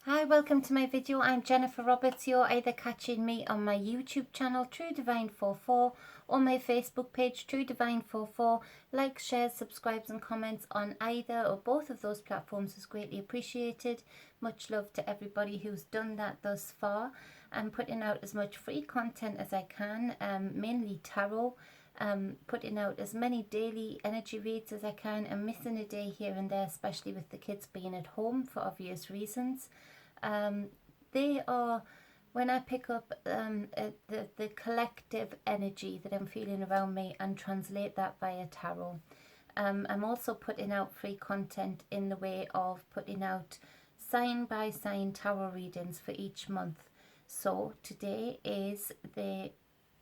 Hi, welcome to my video. I'm Jennifer Roberts. You're either catching me on my YouTube channel, True Divine 44, or my Facebook page, True Divine 44. Like, shares, subscribes and comments on either or both of those platforms is greatly appreciated. Much love to everybody who's done that thus far. I'm putting out as much free content as I can, mainly tarot. Putting out as many daily energy reads as I can, and missing a day here and there, especially with the kids being at home for obvious reasons. They are, when I pick up the collective energy that I'm feeling around me and translate that via tarot. I'm also putting out free content in the way of putting out sign by sign tarot readings for each month. So today is the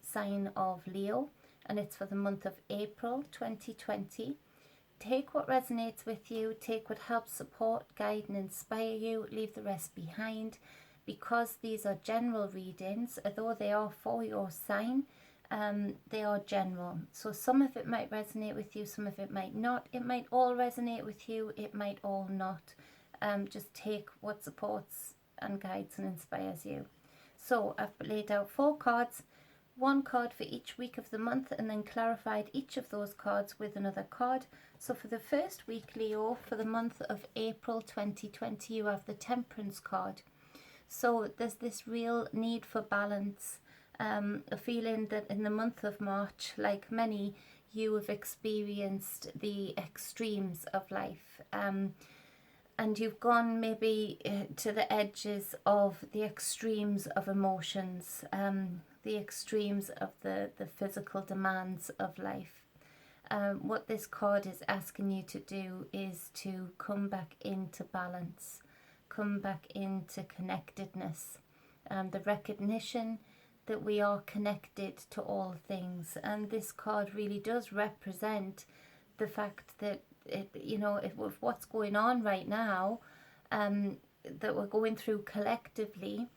sign of Leo, and it's for the month of April 2020. Take what resonates with you, take what helps support, guide and inspire you, leave the rest behind. Because these are general readings, although they are for your sign, they are general. So some of it might resonate with you, some of it might not. It might all resonate with you, it might all not. Just take what supports and guides and inspires you. So I've laid out 4 cards, 1 card for each week of the month, and then clarified each of those cards with another card. So for the first week, Leo, for the month of April 2020, you have the Temperance card. So there's this real need for balance, a feeling that in the month of March, like many, you have experienced the extremes of life. And you've gone maybe to the edges of the extremes of emotions, the extremes of the physical demands of life. What this card is asking you to do is to come back into balance, come back into connectedness, the recognition that we are connected to all things. And this card really does represent the fact that with what's going on right now, that we're going through collectively,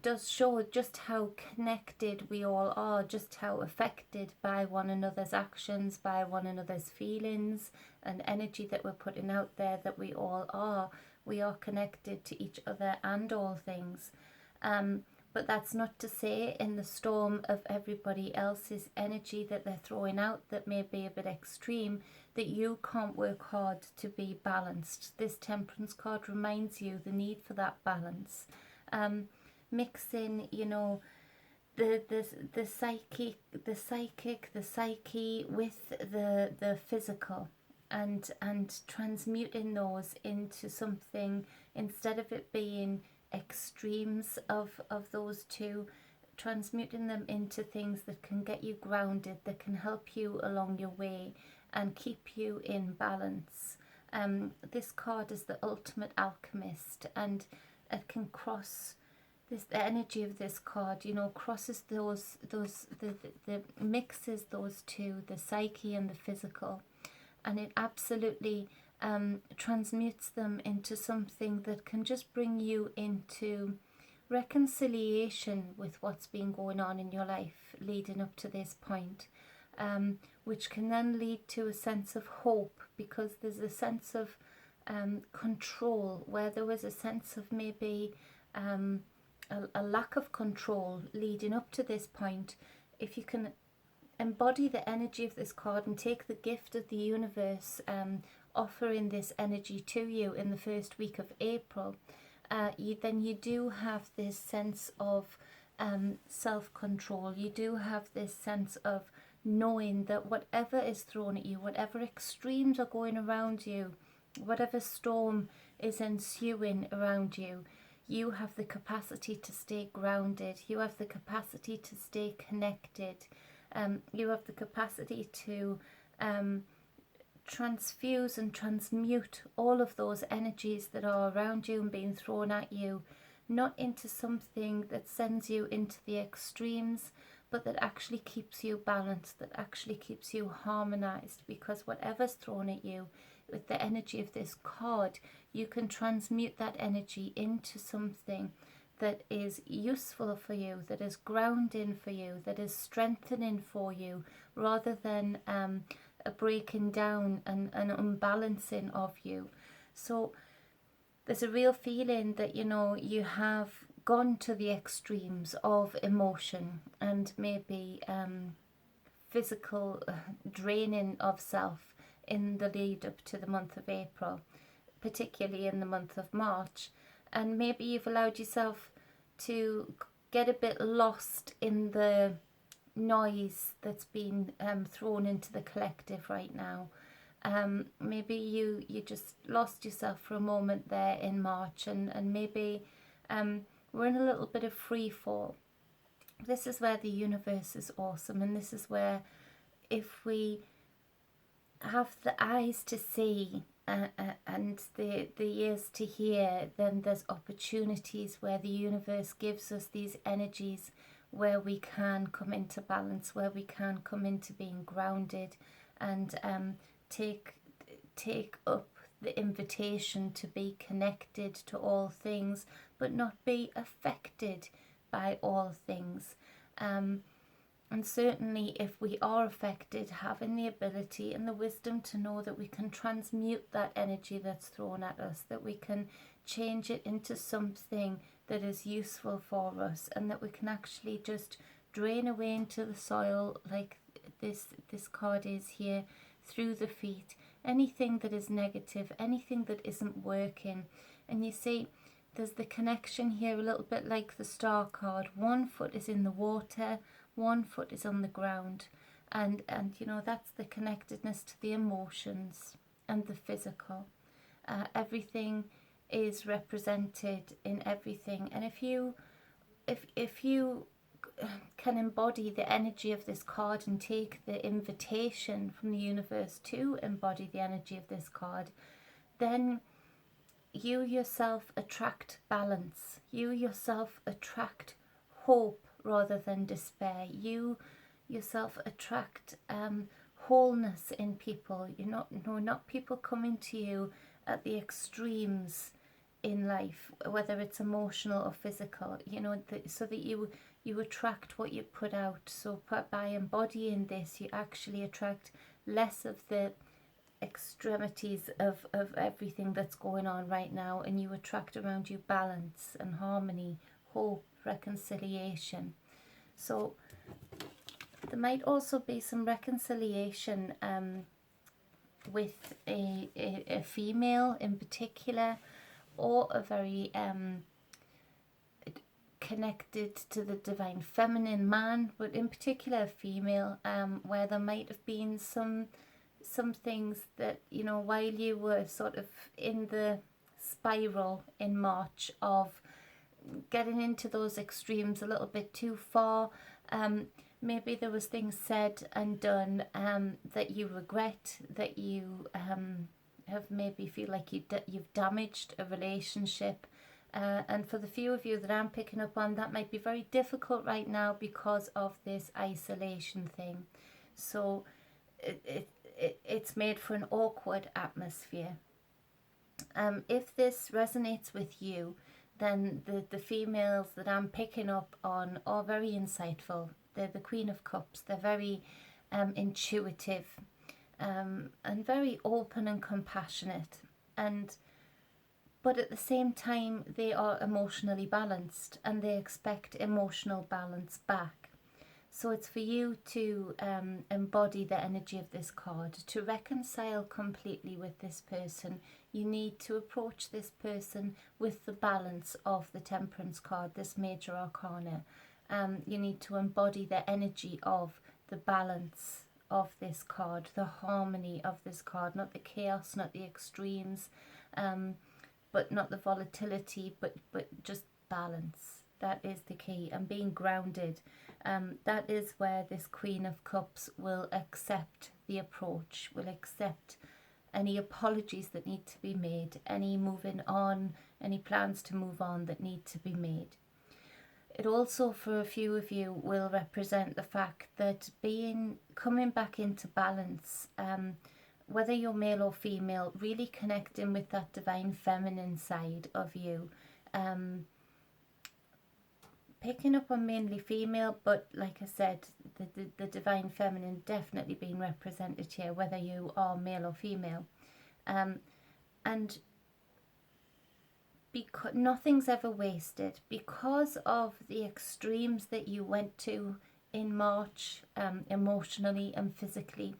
does show just how connected we all are, just how affected by one another's actions, by one another's feelings and energy that we're putting out there, that we all are. We are connected to each other and all things. But that's not to say in the storm of everybody else's energy that they're throwing out that may be a bit extreme, that you can't work hard to be balanced. This Temperance card reminds you the need for that balance. Mixing, the psyche with the physical, and transmuting those into something, instead of it being extremes of those two, transmuting them into things that can get you grounded, that can help you along your way and keep you in balance. This card is the ultimate alchemist, and it can cross this, the energy of this card, crosses the mixes those two, the psyche and the physical, and it absolutely transmutes them into something that can just bring you into reconciliation with what's been going on in your life leading up to this point, which can then lead to a sense of hope, because there's a sense of control where there was a sense of maybe a lack of control leading up to this point. If you can embody the energy of this card and take the gift of the universe offering this energy to you in the first week of April, then you do have this sense of self-control. You do have this sense of knowing that whatever is thrown at you, whatever extremes are going around you, whatever storm is ensuing around you, you have the capacity to stay grounded. You have the capacity to stay connected. You have the capacity to transfuse and transmute all of those energies that are around you and being thrown at you, not into something that sends you into the extremes, but that actually keeps you balanced, that actually keeps you harmonized. Because whatever's thrown at you, with the energy of this card, you can transmute that energy into something that is useful for you, that is grounding for you, that is strengthening for you, rather than a breaking down and an unbalancing of you. So there's a real feeling that, you know, you have gone to the extremes of emotion and maybe physical draining of self in the lead up to the month of April, particularly in the month of March. And maybe you've allowed yourself to get a bit lost in the noise that's been thrown into the collective right now. Maybe you just lost yourself for a moment there in March, and maybe we're in a little bit of free fall. This is where the universe is awesome, and this is where, if we have the eyes to see and the ears to hear, then there's opportunities where the universe gives us these energies where we can come into balance, where we can come into being grounded, and take up the invitation to be connected to all things, but not be affected by all things. And certainly if we are affected, having the ability and the wisdom to know that we can transmute that energy that's thrown at us, that we can change it into something that is useful for us, and that we can actually just drain away into the soil, like this card is here, through the feet, anything that is negative, anything that isn't working. And you see, there's the connection here, a little bit like the star card. One foot is in the water, one foot is on the ground, and you know, that's the connectedness to the emotions and the physical. Everything is represented in everything, and if you can embody the energy of this card and take the invitation from the universe to embody the energy of this card, then you yourself attract balance. You yourself attract hope rather than despair. You yourself attract wholeness in people. Not people coming to you at the extremes in life, whether it's emotional or physical, so that you attract what you put out. So by embodying this, you actually attract less of the extremities of everything that's going on right now, and you attract around you balance and harmony, hope, reconciliation. So there might also be some reconciliation with a female in particular, or a very connected to the divine feminine man, but in particular a female, where there might have been some things that, while you were sort of in the spiral in March of getting into those extremes a little bit too far, maybe there was things said and done that you regret, that you have maybe feel like you've damaged a relationship. And for the few of you that I'm picking up on, that might be very difficult right now because of this isolation thing. So it's made for an awkward atmosphere. If this resonates with you, then the females that I'm picking up on are very insightful. They're the Queen of Cups. They're very intuitive and very open and compassionate. But at the same time, they are emotionally balanced, and they expect emotional balance back. So it's for you to embody the energy of this card. To reconcile completely with this person, you need to approach this person with the balance of the Temperance card, this major arcana. You need to embody the energy of the balance of this card, the harmony of this card, not the chaos, not the extremes, but not the volatility, but just balance. That is the key. And being grounded, that is where this Queen of Cups will accept the approach, will accept any apologies that need to be made, any moving on, any plans to move on that need to be made. It also, for a few of you, will represent the fact that coming back into balance, whether you're male or female, really connecting with that divine feminine side of you. Picking up on mainly female, but like I said, the divine feminine definitely being represented here, whether you are male or female. And because nothing's ever wasted, because of the extremes that you went to in March, emotionally and physically.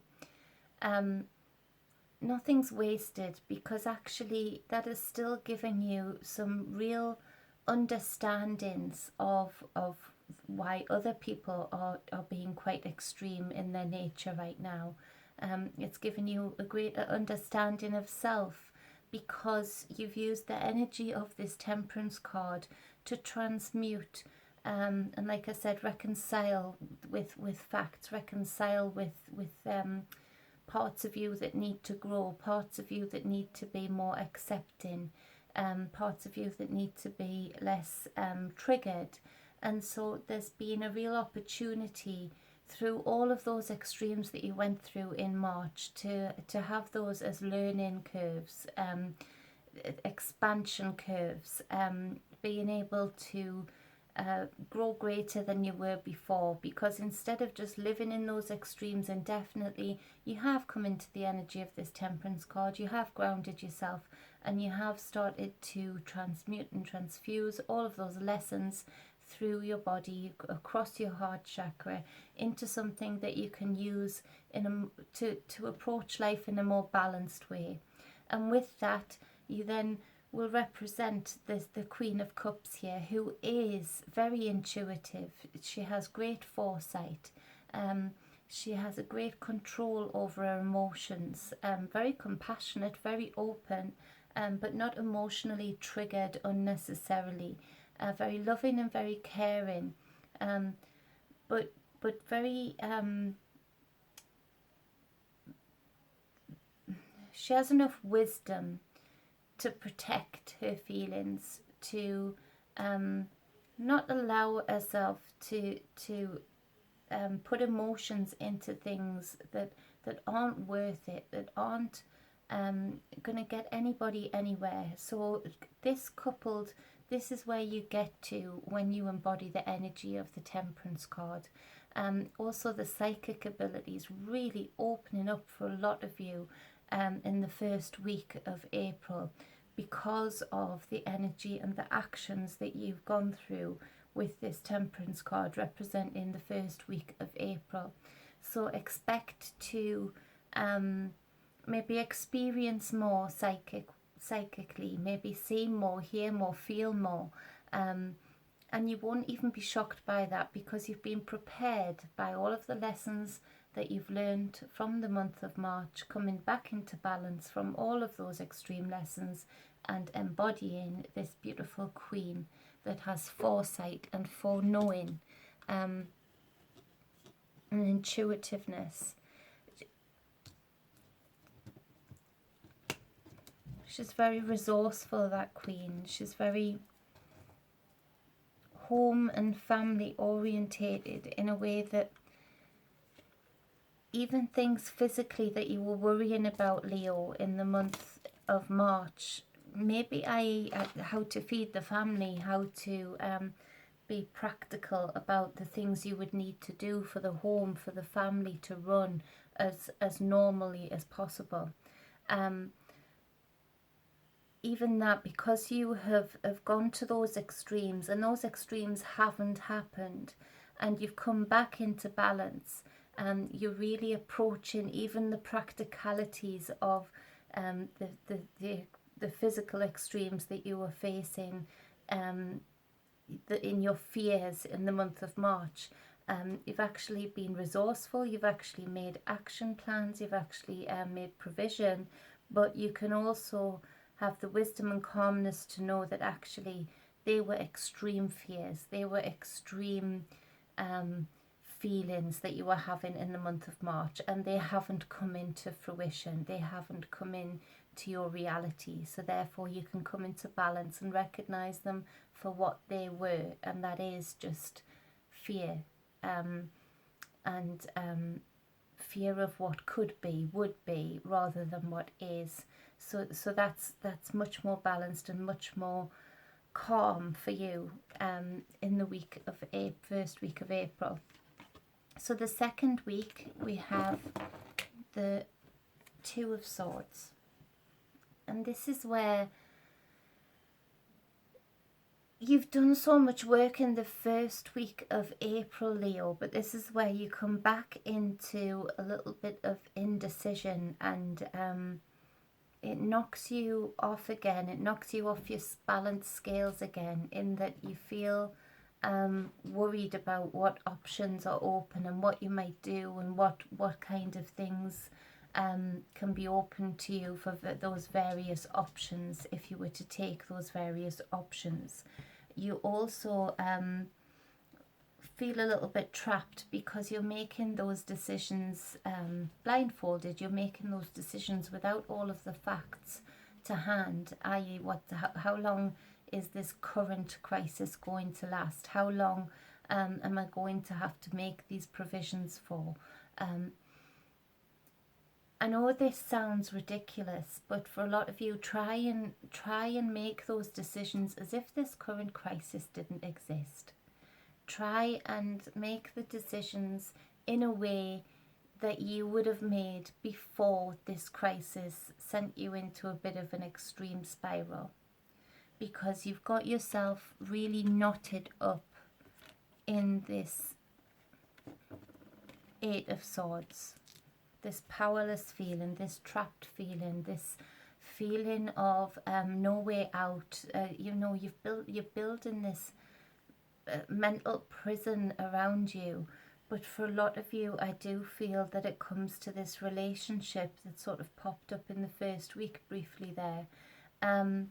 Nothing's wasted, because actually that has still given you some real understandings of why other people are being quite extreme in their nature right now. It's given you a greater understanding of self, because you've used the energy of this Temperance card to transmute, and like I said, reconcile with facts, reconcile with parts of you that need to grow, parts of you that need to be more accepting, parts of you that need to be less triggered. And so there's been a real opportunity through all of those extremes that you went through in March to have those as learning curves, expansion curves, being able to grow greater than you were before, because instead of just living in those extremes indefinitely, you have come into the energy of this Temperance card, you have grounded yourself, and you have started to transmute and transfuse all of those lessons through your body, across your heart chakra, into something that you can use to approach life in a more balanced way. And with that, you then will represent the Queen of Cups here, who is very intuitive. She has great foresight. She has a great control over her emotions. Very compassionate, very open, but not emotionally triggered unnecessarily. Very loving and very caring, but very. She has enough wisdom to protect her feelings, to not allow herself to put emotions into things that aren't worth it, that aren't going to get anybody anywhere. So this is where you get to when you embody the energy of the Temperance card. Also, the psychic abilities really opening up for a lot of you in the first week of April, because of the energy and the actions that you've gone through with this Temperance card representing the first week of April. So expect to maybe experience more psychically, maybe see more, hear more, feel more, and you won't even be shocked by that, because you've been prepared by all of the lessons that you've learned from the month of March, coming back into balance from all of those extreme lessons, and embodying this beautiful Queen that has foresight and foreknowing, and intuitiveness. She's very resourceful, that Queen. She's very home and family orientated, in a way that even things physically that you were worrying about, Leo, in the month of March, maybe how to feed the family, how to be practical about the things you would need to do for the home, for the family to run as normally as possible. Even that, because you have gone to those extremes, and those extremes haven't happened, and you've come back into balance, you're really approaching even the practicalities of the physical extremes that you were facing in your fears in the month of March. You've actually been resourceful, you've actually made action plans, you've actually made provision, but you can also have the wisdom and calmness to know that actually they were extreme fears, they were extreme feelings that you were having in the month of March, and they haven't come into fruition, they haven't come into your reality. So therefore you can come into balance and recognize them for what they were, and that is just fear, and fear of what could be, would be, rather than what is. So that's much more balanced and much more calm for you in the first week of April. So the second week we have the Two of Swords, and this is where You've done so much work in the first week of April, Leo, but this is where you come back into a little bit of indecision, and it knocks you off again. It knocks you off your balance scales again, in that you feel worried about what options are open and what you might do, and what kind of things can be open to you for those various options if you were to take those various options. You also feel a little bit trapped because you're making those decisions blindfolded. You're making those decisions without all of the facts to hand, i.e. how long is this current crisis going to last? How long am I going to have to make these provisions for? I know this sounds ridiculous, but for a lot of you, try and make those decisions as if this current crisis didn't exist. Try and make the decisions in a way that you would have made before this crisis sent you into a bit of an extreme spiral, because you've got yourself really knotted up in this Eight of Swords. This powerless feeling, this trapped feeling, this feeling of no way out. You know, you're building this mental prison around you. But for a lot of you, I do feel that it comes to this relationship that sort of popped up in the first week briefly there. That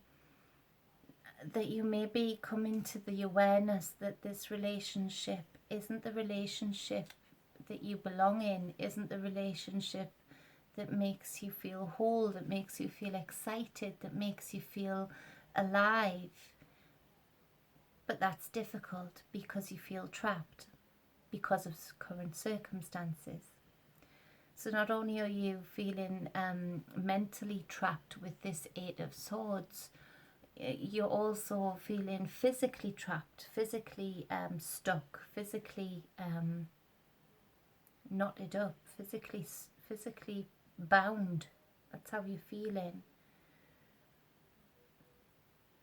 you maybe come into the awareness that this relationship isn't the relationship that you belong in, isn't the relationship that makes you feel whole, that makes you feel excited, that makes you feel alive. But that's difficult because you feel trapped because of current circumstances. So not only are you feeling mentally trapped with this Eight of Swords, you're also feeling physically trapped, physically stuck, physically knotted up, physically bound. That's how you're feeling.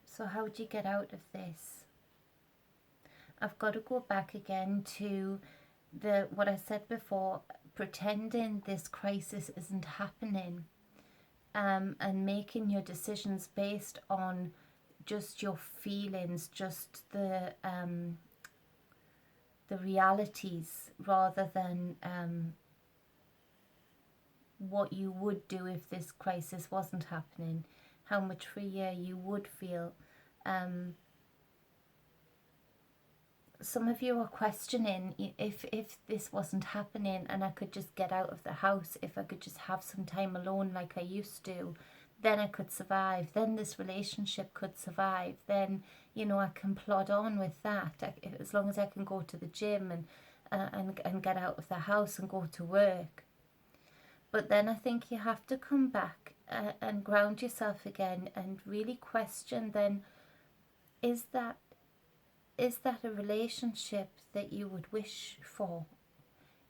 So how do you get out of this? I've got to go back again to what I said before, pretending this crisis isn't happening, and making your decisions based on just your feelings, just the realities, rather than what you would do if this crisis wasn't happening, how much freer you would feel. Some of you are questioning if this wasn't happening and I could just get out of the house, if I could just have some time alone like I used to, then I could survive, then this relationship could survive, then, you know, I can plod on with that, as long as I can go to the gym and get out of the house and go to work. But then I think you have to come back and ground yourself again and really question then, is that a relationship that you would wish for?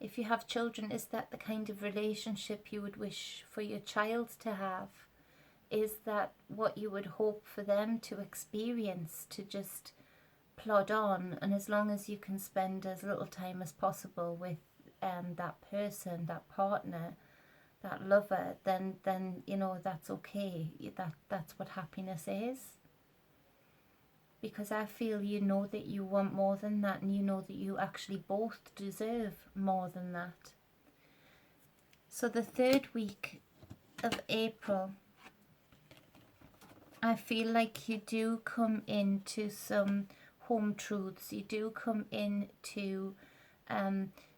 If you have children, is that the kind of relationship you would wish for your child to have? Is that what you would hope for them to experience, to just plod on, and as long as you can spend as little time as possible with that person, that partner, that lover, then you know, that's okay. That's what happiness is. Because I feel you know that you want more than that, and you know that you actually both deserve more than that. So the third week of April, I feel like you do come into some home truths. You do come into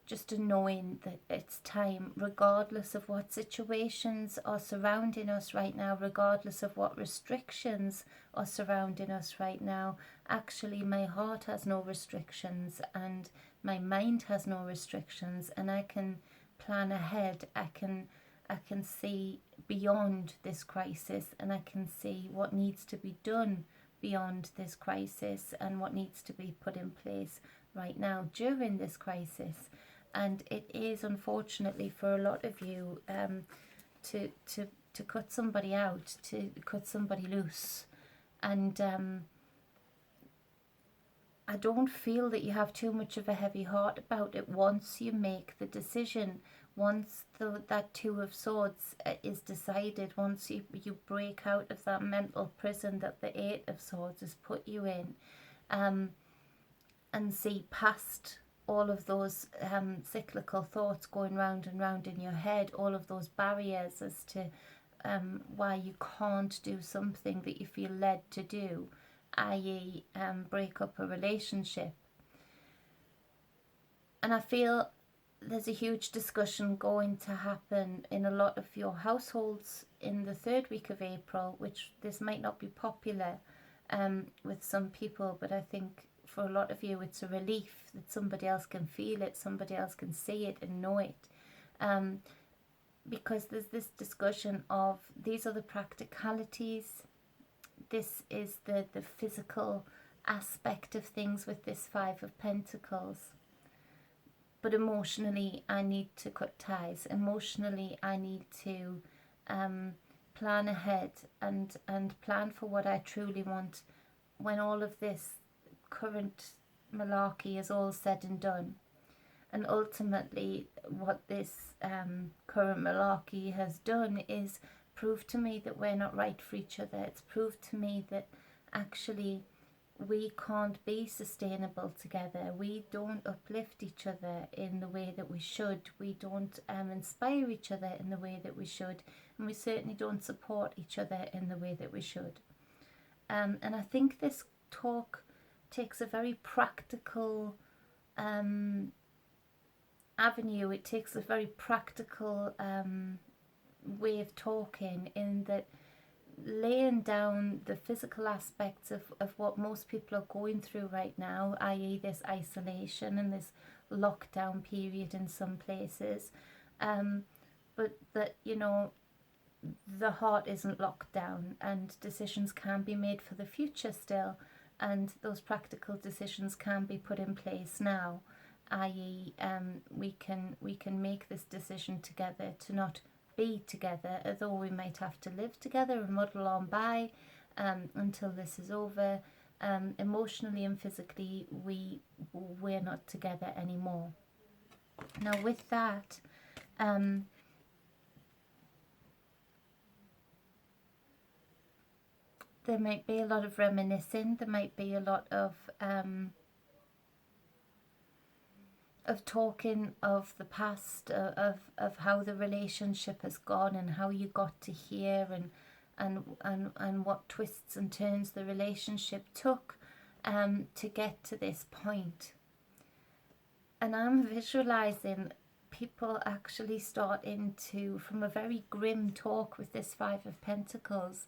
just a knowing that it's time, regardless of what situations are surrounding us right now, regardless of what restrictions are surrounding us right now. Actually, my heart has no restrictions and my mind has no restrictions, and I can plan ahead. I can see beyond this crisis, and I can see what needs to be done beyond this crisis and what needs to be put in place right now during this crisis. And it is, unfortunately, for a lot of you, to cut somebody out, to cut somebody loose. And I don't feel that you have too much of a heavy heart about it once you make the decision, once that Two of Swords is decided, once you break out of that mental prison that the Eight of Swords has put you in, and see past all of those cyclical thoughts going round and round in your head, all of those barriers as to why you can't do something that you feel led to do, i.e. break up a relationship. And I feel there's a huge discussion going to happen in a lot of your households in the third week of April, which this might not be popular with some people, but I think for a lot of you it's a relief that somebody else can feel it, somebody else can see it and know it. Because there's this discussion of these are the practicalities, this is the physical aspect of things with this Five of Pentacles. But emotionally, I need to cut ties. Emotionally, I need to plan ahead and plan for what I truly want when all of this current malarkey is all said and done. And ultimately, what this current malarkey has done is prove to me that we're not right for each other. It's proved to me that actually we can't be sustainable together. We don't uplift each other in the way that we should. We don't inspire each other in the way that we should. And we certainly don't support each other in the way that we should. And I think this talk takes a very practical avenue. It takes a very practical way of talking, in that laying down the physical aspects of what most people are going through right now, i.e. this isolation and this lockdown period in some places, but that, you know, the heart isn't locked down and decisions can be made for the future still, and those practical decisions can be put in place now, i.e. we can make this decision together to not be together, although we might have to live together and muddle on by until this is over. Emotionally and physically, we're not together anymore. Now with that, there might be a lot of reminiscing, there might be a lot of talking of the past, of how the relationship has gone and how you got to here, and what twists and turns the relationship took to get to this point. And I'm visualizing people actually starting to, from a very grim talk with this Five of Pentacles,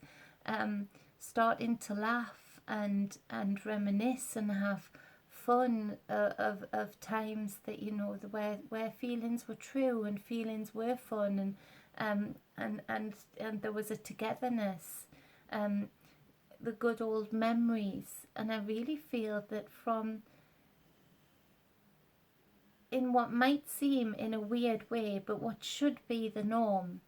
starting to laugh and reminisce and have fun of times that, you know, where feelings were true and feelings were fun, and there was a togetherness, the good old memories. And I really feel that from, in what might seem in a weird way, but what should be the norm,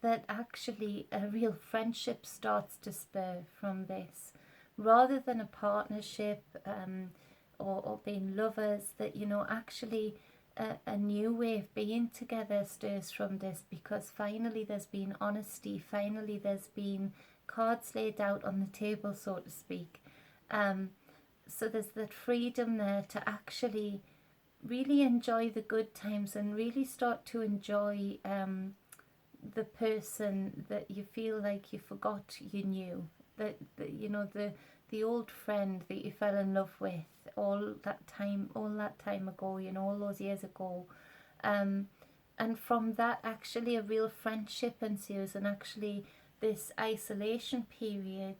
that actually a real friendship starts to spur from this, rather than a partnership or being lovers, that, you know, actually a new way of being together stirs from this, because finally there's been honesty, finally there's been cards laid out on the table, so to speak. So there's that freedom there to actually really enjoy the good times and really start to enjoy the person that you feel like you forgot you knew, that you know, the old friend that you fell in love with all that time ago, you know, all those years ago, and from that actually a real friendship ensues, and actually this isolation period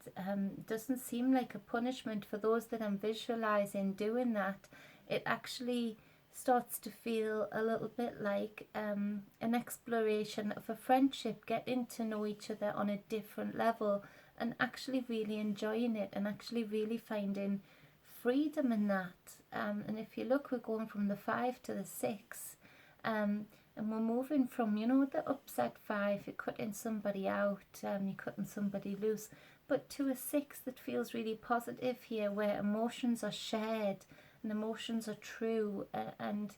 doesn't seem like a punishment for those that I'm visualizing doing that. It actually starts to feel a little bit like an exploration of a friendship, getting to know each other on a different level, and actually really enjoying it, and actually really finding freedom in that. And if you look, we're going from the 5 to the 6, and we're moving from, you know, the upset 5, you're cutting somebody out, you're cutting somebody loose, but to a 6 that feels really positive here, where emotions are shared and emotions are true, and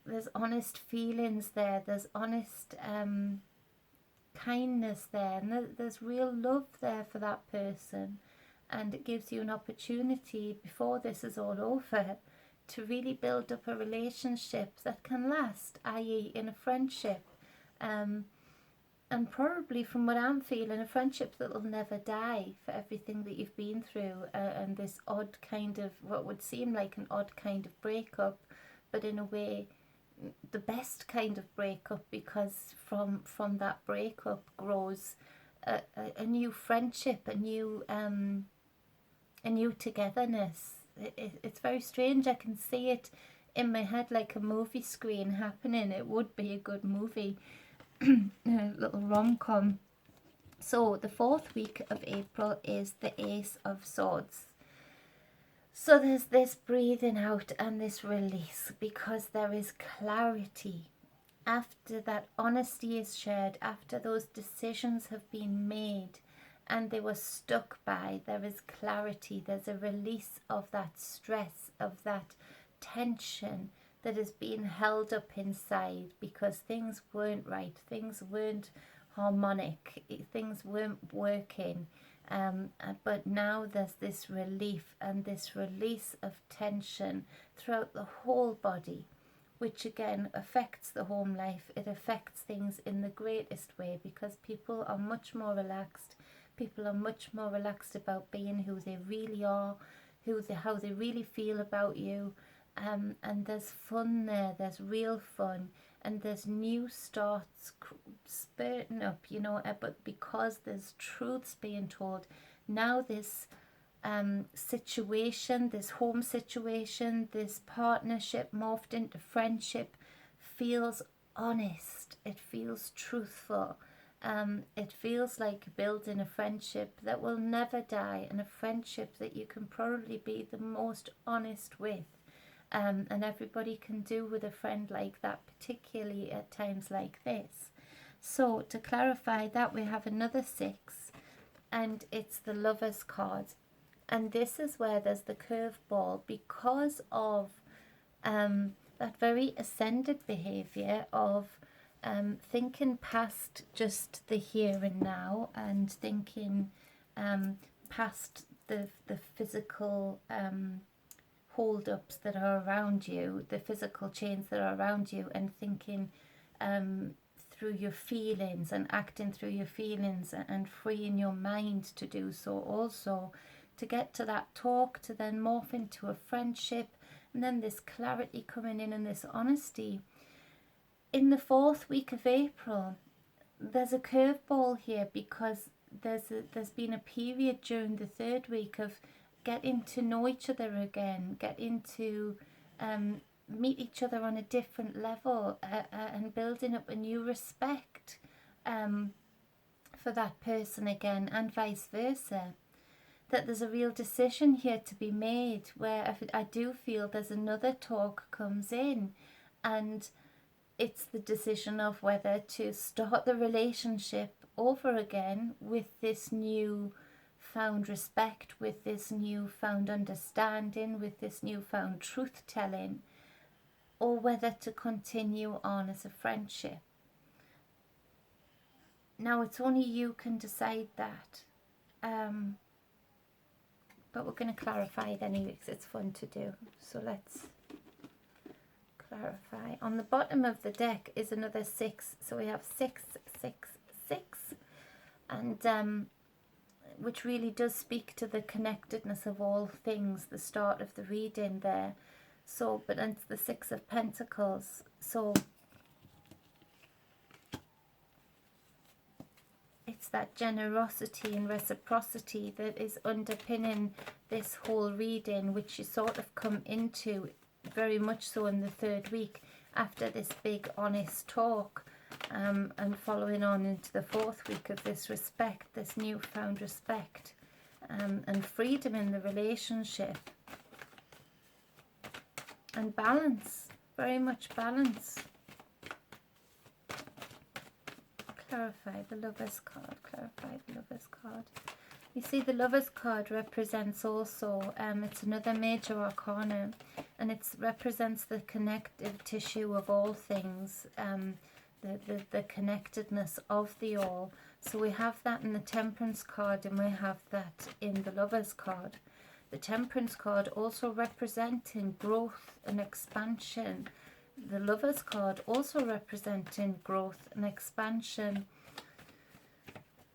there's honest feelings there, there's honest kindness there, and there's real love there for that person. And it gives you an opportunity before this is all over to really build up a relationship that can last, i.e. in a friendship, and probably, from what I'm feeling, a friendship that will never die for everything that you've been through, and this odd kind of, what would seem like an odd kind of breakup, but in a way the best kind of breakup, because from that breakup grows a new friendship, a new togetherness. It's very strange. I can see it in my head like a movie screen happening. It would be a good movie. A little rom-com. So the 4th week of April is the Ace of Swords. So there's this breathing out and this release, because there is clarity. After that honesty is shared, after those decisions have been made and they were stuck by, there is clarity. There's a release of that stress, of that tension that is being held up inside because things weren't right, things weren't harmonic, things weren't working. But now there's this relief and this release of tension throughout the whole body, which again affects the home life. It affects things in the greatest way, because people are much more relaxed. People are much more relaxed about being who they really are, how they really feel about you. And there's fun there, there's real fun, and there's new starts spurting up, but because there's truths being told, now this situation, this home situation, this partnership morphed into friendship, feels honest, it feels truthful. It feels like building a friendship that will never die, and a friendship that you can probably be the most honest with. And everybody can do with a friend like that, particularly at times like this. So to clarify that, we have another 6, and it's the Lovers card. And this is where there's the curveball, because of that very ascended behaviour of thinking past just the here and now, and thinking past the physical hold-ups that are around you, the physical chains that are around you, and thinking through your feelings and acting through your feelings, and freeing your mind to do so also, to get to that talk, to then morph into a friendship, and then this clarity coming in and this honesty. In the 4th week of April, there's a curveball here, because there's been a period during the 3rd week of getting to know each other again, getting to meet each other on a different level, and building up a new respect for that person again, and vice versa. That there's a real decision here to be made, where I do feel there's another talk comes in, and it's the decision of whether to start the relationship over again with this new found respect, with this newfound understanding, with this newfound truth telling, or whether to continue on as a friendship. Now it's only you can decide that, but we're going to clarify it anyway because it's fun to do. So let's clarify. On the bottom of the deck is another 6, so we have 6, 6, 6, and which really does speak to the connectedness of all things, the start of the reading there. So, but it's the 6 of Pentacles. So it's that generosity and reciprocity that is underpinning this whole reading, which you sort of come into very much so in the 3rd week after this big honest talk. And following on into the 4th week of this respect, this newfound respect, and freedom in the relationship, and balance, very much balance, Clarify the Lover's card. Clarify the Lover's card. You see, the Lover's card represents also, it's another major arcana, and it represents the connective tissue of all things, the connectedness of the all. So we have that in the Temperance card, and we have that in the Lover's card. The Temperance card also representing growth and expansion. The Lover's card also representing growth and expansion.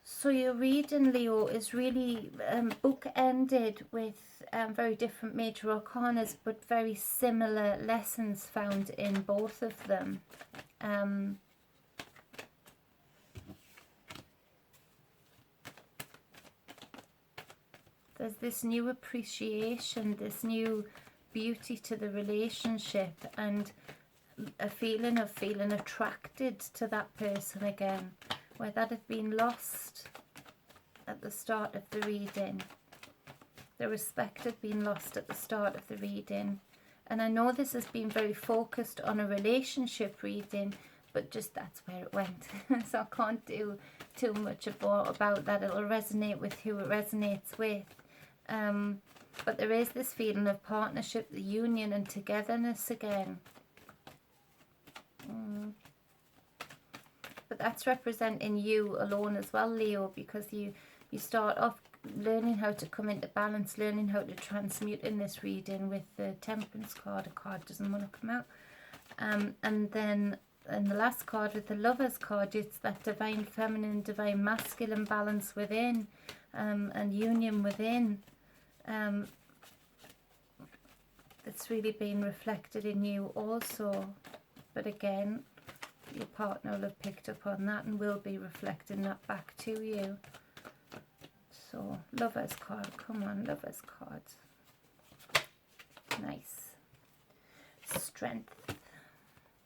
So your reading, Leo, is really book-ended with very different major arcanas, but very similar lessons found in both of them. There's this new appreciation, this new beauty to the relationship, and a feeling of feeling attracted to that person again, where that had been lost at the start of the reading. The respect had been lost at the start of the reading. And I know this has been very focused on a relationship reading, but just that's where it went. So I can't do too much about that. It'll resonate with who it resonates with. But there is this feeling of partnership, the union and togetherness again. But that's representing you alone as well, Leo, because you start off learning how to come into balance, learning how to transmute in this reading with the Temperance card. A card doesn't want to come out. And then in the last card with the Lover's card, it's that divine feminine, divine masculine balance within, and union within. It's really been reflected in you also. But again, your partner will have picked up on that and will be reflecting that back to you. So, Lover's card. Come on, Lover's card. Nice. Strength.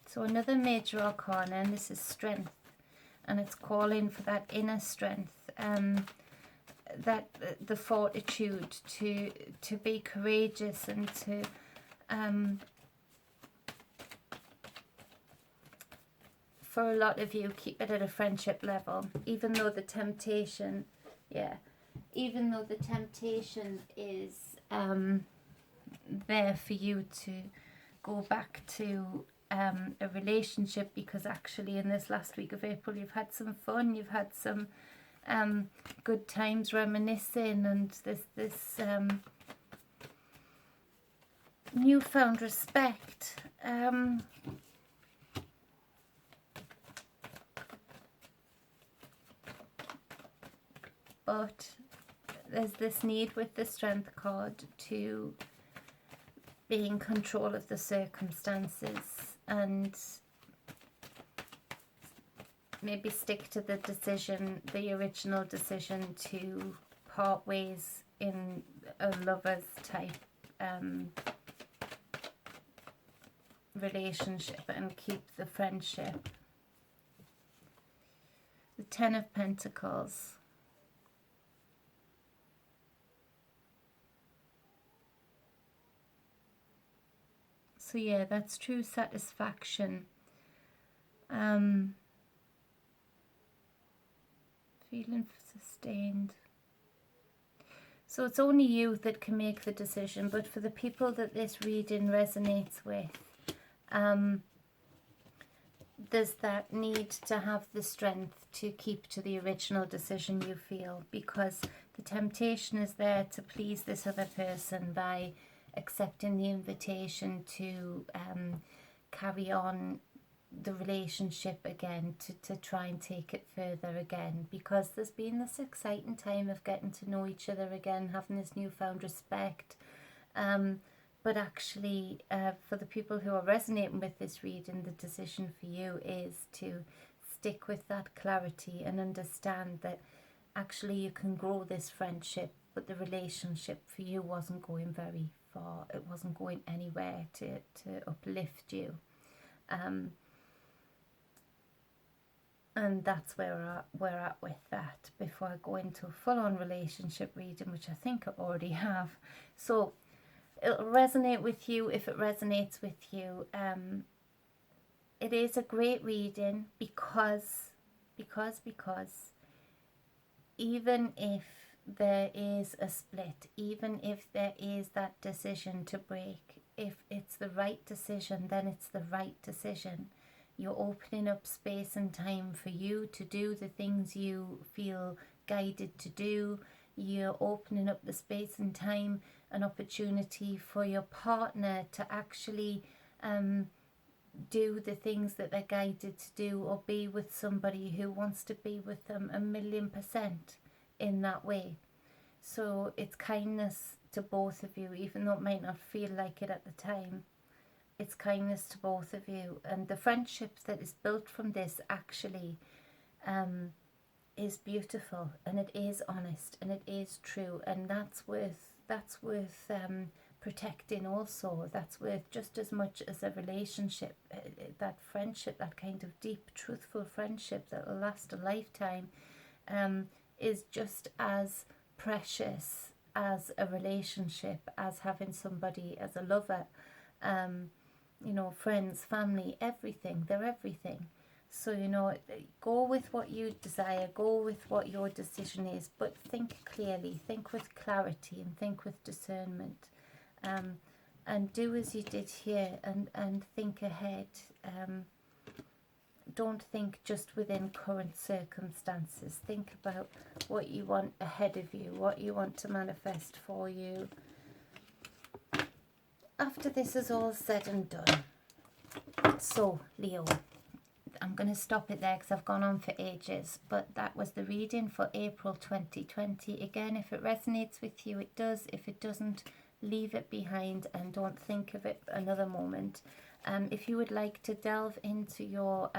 So another major arcana, and this is strength. And it's calling for that inner strength. That the fortitude to be courageous and to for a lot of you, keep it at a friendship level, even though the temptation, even though the temptation is there for you to go back to a relationship, because actually in this last week of April you've had some fun, you've had some good times reminiscing, and this newfound respect. But there's this need with the Strength card to be in control of the circumstances and maybe stick to the decision, the original decision to part ways in a lover's type relationship and keep the friendship. The Ten of Pentacles. So yeah, that's true satisfaction. Feeling sustained. So it's only you that can make the decision, but for the people that this reading resonates with, there's that need to have the strength to keep to the original decision you feel, because the temptation is there to please this other person by accepting the invitation to carry on the relationship again, to try and take it further again, because there's been this exciting time of getting to know each other again, having this newfound respect. But actually, for the people who are resonating with this reading, the decision for you is to stick with that clarity and understand that actually you can grow this friendship, but the relationship for you wasn't going very far. It wasn't going anywhere to uplift you. And that's where we're at with that, before I go into a full-on relationship reading, which I think I already have. So it'll resonate with you if it resonates with you. It is a great reading because because even if there is a split, even if there is that decision to break, if it's the right decision, then it's the right decision. You're opening up space and time for you to do the things you feel guided to do. You're opening up the space and time and opportunity for your partner to actually do the things that they're guided to do, or be with somebody who wants to be with them 1,000,000% in that way. So it's kindness to both of you, even though it might not feel like it at the time. It's kindness to both of you, and the friendship that is built from this actually is beautiful, and it is honest, and it is true, and that's worth protecting also. That's worth just as much as a relationship. That friendship, that kind of deep, truthful friendship that will last a lifetime, is just as precious as a relationship, as having somebody as a lover. You know, friends, family, everything. They're everything. So, you know, go with what you desire, go with what your decision is, but think clearly, think with clarity, and think with discernment. And do as you did here, and think ahead. Don't think just within current circumstances. Think about what you want ahead of you, what you want to manifest for you. After this is all said and done. So, Leo, I'm going to stop it there because I've gone on for ages. But that was the reading for April 2020. Again, if it resonates with you, it does. If it doesn't, leave it behind and don't think of it another moment. If you would like to delve into your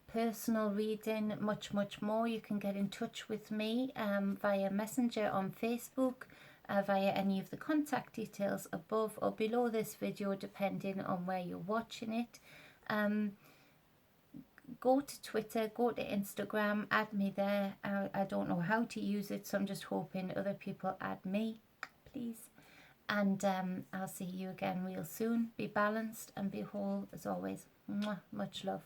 personal reading much more, you can get in touch with me via Messenger on Facebook, via any of the contact details above or below this video, depending on where you're watching it. Go to Twitter, go to Instagram, add me there. I don't know how to use it, so I'm just hoping other people add me, please. And I'll see you again real soon. Be balanced and be whole as always. Mwah, much love.